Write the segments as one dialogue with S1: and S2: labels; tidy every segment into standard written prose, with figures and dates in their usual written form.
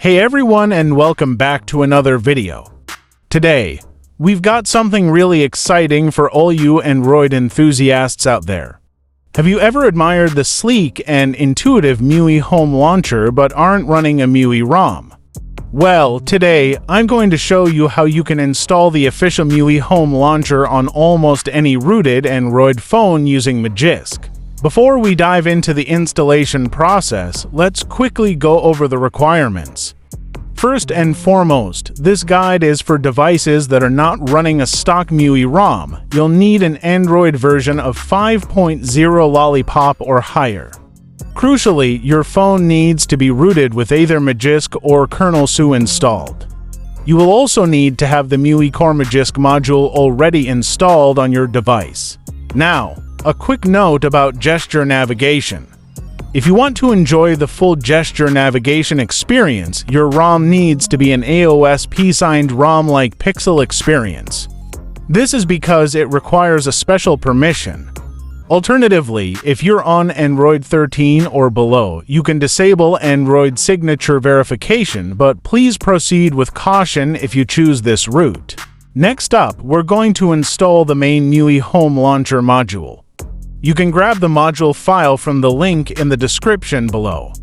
S1: Hey everyone, and welcome back to another video. Today, we've got something really exciting for all you Android enthusiasts out there. Have you ever admired the sleek and intuitive MIUI Home launcher but aren't running a MIUI ROM? Well, today, I'm going to show you how you can install the official MIUI Home launcher on almost any rooted Android phone using Magisk. Before we dive into the installation process, let's quickly go over the requirements. First and foremost, this guide is for devices that are not running a stock MIUI ROM. You'll need an Android version of 5.0 Lollipop or higher. Crucially, your phone needs to be rooted with either Magisk or KernelSU installed. You will also need to have the MIUI Core Magisk module already installed on your device. Now, a quick note about gesture navigation. If you want to enjoy the full gesture navigation experience, your ROM needs to be an AOS P-signed ROM-like pixel experience. This is because it requires a special permission. Alternatively, if you're on Android 13 or below, you can disable Android signature verification, but please proceed with caution if you choose this route. Next up, we're going to install the main MIUI Home launcher module. You can grab the module file from the link in the description below.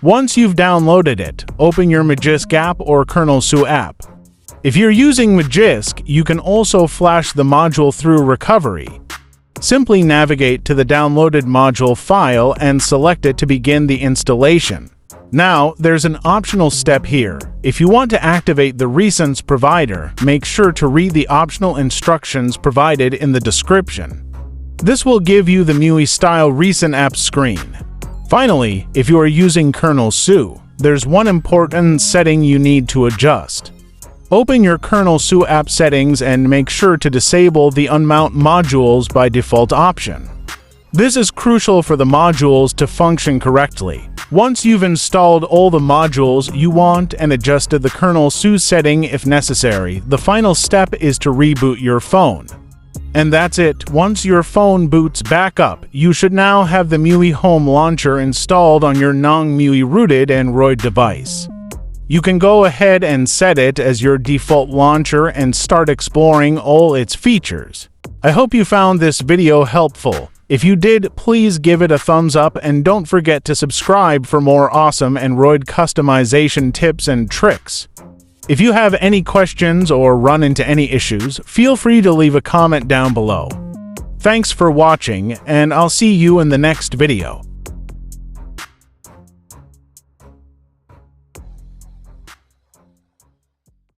S1: Once you've downloaded it, open your Magisk app or KernelSU app. If you're using Magisk, you can also flash the module through recovery. Simply navigate to the downloaded module file and select it to begin the installation. Now, there's an optional step here. If you want to activate the recents provider, make sure to read the optional instructions provided in the description. This will give you the MIUI-style recent apps screen. Finally, if you are using KernelSU, there's one important setting you need to adjust. Open your KernelSU app settings and make sure to disable the Unmount modules by default option. This is crucial for the modules to function correctly. Once you've installed all the modules you want and adjusted the KernelSU setting if necessary, the final step is to reboot your phone. And that's it. Once your phone boots back up, you should now have the MIUI Home launcher installed on your non-MIUI rooted Android device. You can go ahead and set it as your default launcher and start exploring all its features. I hope you found this video helpful. If you did, please give it a thumbs up and don't forget to subscribe for more awesome Android customization tips and tricks. If you have any questions or run into any issues, feel free to leave a comment down below. Thanks for watching, and I'll see you in the next video.